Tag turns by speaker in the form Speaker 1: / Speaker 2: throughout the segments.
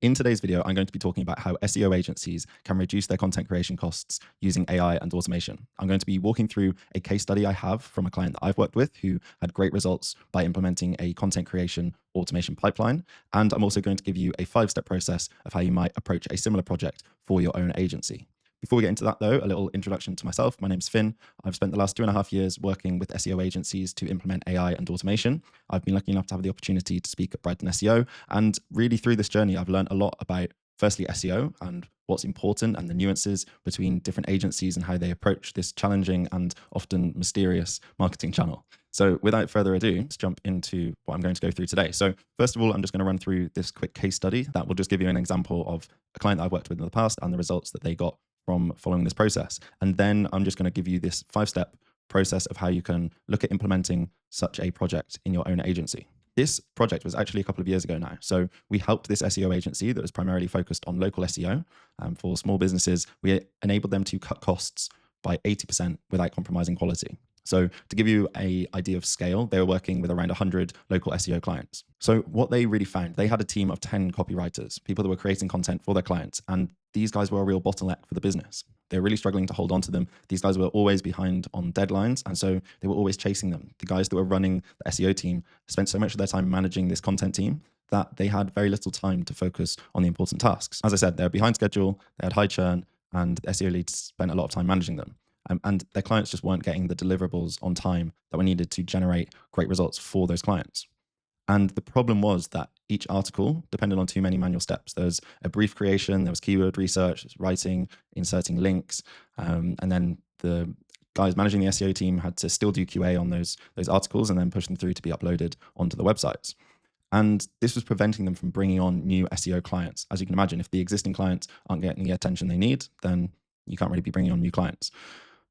Speaker 1: In today's video, I'm going to be talking about how SEO agencies can reduce their content creation costs using AI and automation. I'm going to be walking through a case study I have from a client that I've worked with who had great results by implementing a content creation automation pipeline. And I'm also going to give you a 5-step process of how you might approach a similar project for your own agency. Before we get into that, though, a little introduction to myself. My name's Finn. I've spent the last 2.5 years working with SEO agencies to implement AI and automation. I've been lucky enough to have the opportunity to speak at Brighton SEO. And really through this journey, I've learned a lot about, firstly, SEO and what's important and the nuances between different agencies and how they approach this challenging and often mysterious marketing channel. So without further ado, let's jump into what I'm going to go through today. So first of all, I'm just going to run through this quick case study that will just give you an example of a client that I've worked with in the past and the results that they got from following this process. And then I'm just going to give you this 5-step process of how you can look at implementing such a project in your own agency. This project was actually a couple of years ago now. So we helped this SEO agency that was primarily focused on local SEO for small businesses. We enabled them to cut costs by 80% without compromising quality. So to give you an idea of scale, they were working with around 100 local SEO clients. So what they really found, they had a team of 10 copywriters, people that were creating content for their clients. And these guys were a real bottleneck for the business. They were really struggling to hold on to them. These guys were always behind on deadlines. And so they were always chasing them. The guys that were running the SEO team spent so much of their time managing this content team that they had very little time to focus on the important tasks. As I said, they were behind schedule, they had high churn, and the SEO leads spent a lot of time managing them. And their clients just weren't getting the deliverables on time that were needed to generate great results for those clients. And the problem was that each article depended on too many manual steps. There was a brief creation, there was keyword research, there was writing, inserting links, and then the guys managing the SEO team had to still do QA on those articles and then push them through to be uploaded onto the websites. And this was preventing them from bringing on new SEO clients. As you can imagine, if the existing clients aren't getting the attention they need, then you can't really be bringing on new clients.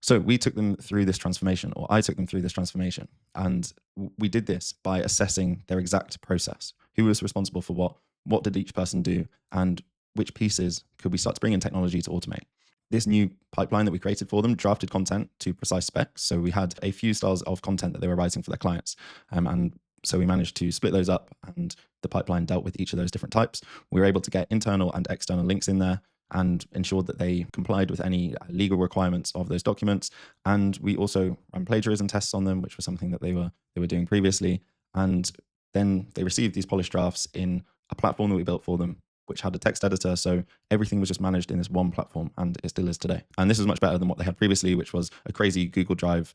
Speaker 1: So we took them through this transformation, or I took them through this transformation. And we did this by assessing their exact process. Who was responsible for what did each person do, and which pieces could we start to bring in technology to automate? This new pipeline that we created for them drafted content to precise specs. So we had a few styles of content that they were writing for their clients. And so we managed to split those up, and the pipeline dealt with each of those different types. We were able to get internal and external links in there and ensured that they complied with any legal requirements of those documents. And we also ran plagiarism tests on them, which was something that they were doing previously. And then they received these polished drafts in a platform that we built for them, which had a text editor. So everything was just managed in this one platform, and it still is today. And this is much better than what they had previously, which was a crazy Google Drive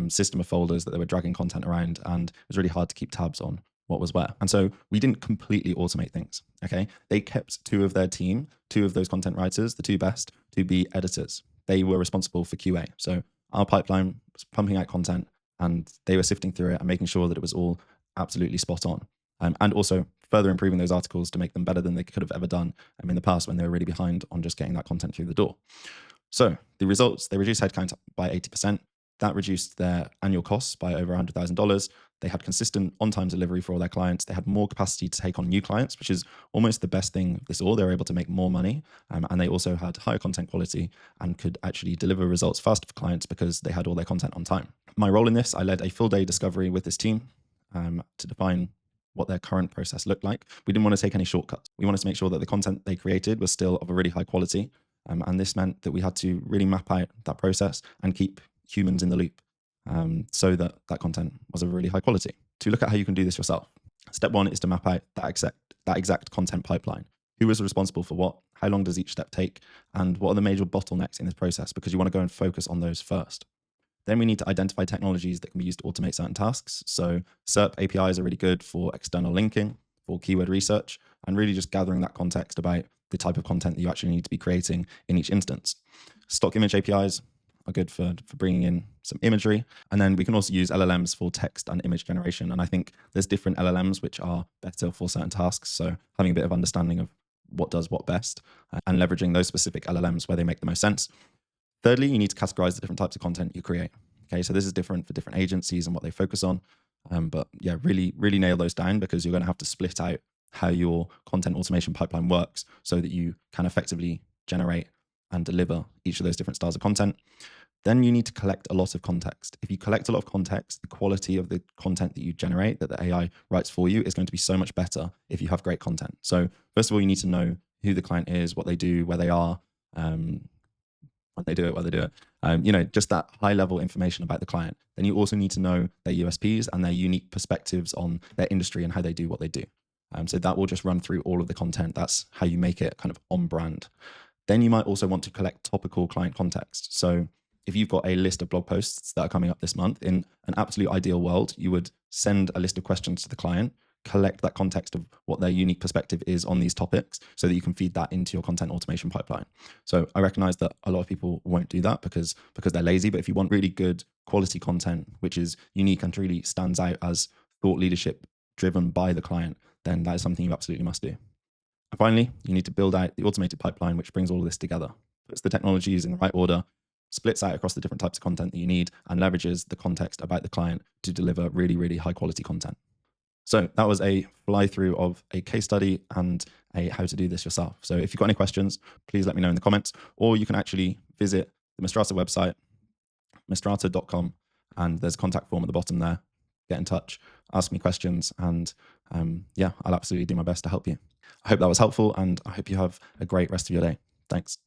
Speaker 1: system of folders that they were dragging content around, and it was really hard to keep tabs on what was where. And so we didn't completely automate things, okay? They kept 2 of their team, 2 of those content writers, the 2 best, to be editors. They were responsible for QA. So our pipeline was pumping out content, and they were sifting through it and making sure that it was all absolutely spot on. And also further improving those articles to make them better than they could have ever done in the past when they were really behind on just getting that content through the door. So the results, they reduced headcount by 80%. That reduced their annual costs by over $100,000. They had consistent on-time delivery for all their clients. They had more capacity to take on new clients, which is almost the best thing of this all. They were able to make more money, and they also had higher content quality and could actually deliver results faster for clients because they had all their content on time. My role in this, I led a full-day discovery with this team to define what their current process looked like. We didn't want to take any shortcuts. We wanted to make sure that the content they created was still of a really high quality, and this meant that we had to really map out that process and keep humans in the loop so that content was of really high quality. To look at how you can do this yourself, step 1 is to map out that exact content pipeline. Who is responsible for what? How long does each step take? And what are the major bottlenecks in this process? Because you want to go and focus on those first. Then we need to identify technologies that can be used to automate certain tasks. So SERP APIs are really good for external linking, for keyword research, and really just gathering that context about the type of content that you actually need to be creating in each instance. Stock image APIs are good for bringing in some imagery. And then we can also use LLMs for text and image generation. And I think there's different LLMs which are better for certain tasks. So having a bit of understanding of what does what best and leveraging those specific LLMs where they make the most sense. Thirdly, you need to categorize the different types of content you create. Okay, so this is different for different agencies and what they focus on. But yeah, really nail those down, because you're going to have to split out how your content automation pipeline works so that you can effectively generate and deliver each of those different styles of content. Then you need to collect a lot of context. If you collect a lot of context, the quality of the content that you generate, that the AI writes for you, is going to be so much better if you have great content. So first of all, you need to know who the client is, what they do, where they are, when they do it, where they do it. Just that high level information about the client. Then you also need to know their USPs and their unique perspectives on their industry and how they do what they do. So that will just run through all of the content. That's how you make it kind of on brand. Then you might also want to collect topical client context. So if you've got a list of blog posts that are coming up this month, in an absolute ideal world, you would send a list of questions to the client, collect that context of what their unique perspective is on these topics so that you can feed that into your content automation pipeline. So I recognize that a lot of people won't do that because they're lazy, but if you want really good quality content, which is unique and really stands out as thought leadership driven by the client, then that is something you absolutely must do. And finally, you need to build out the automated pipeline, which brings all of this together, puts the technologies in the right order, splits out across the different types of content that you need, and leverages the context about the client to deliver really, really high quality content. So that was a fly through of a case study and a how to do this yourself. So if you've got any questions, please let me know in the comments, or you can actually visit the Mistrata website, mistrata.com, and there's a contact form at the bottom there. Get in touch, ask me questions, and I'll absolutely do my best to help you. I hope that was helpful, and I hope you have a great rest of your day. Thanks.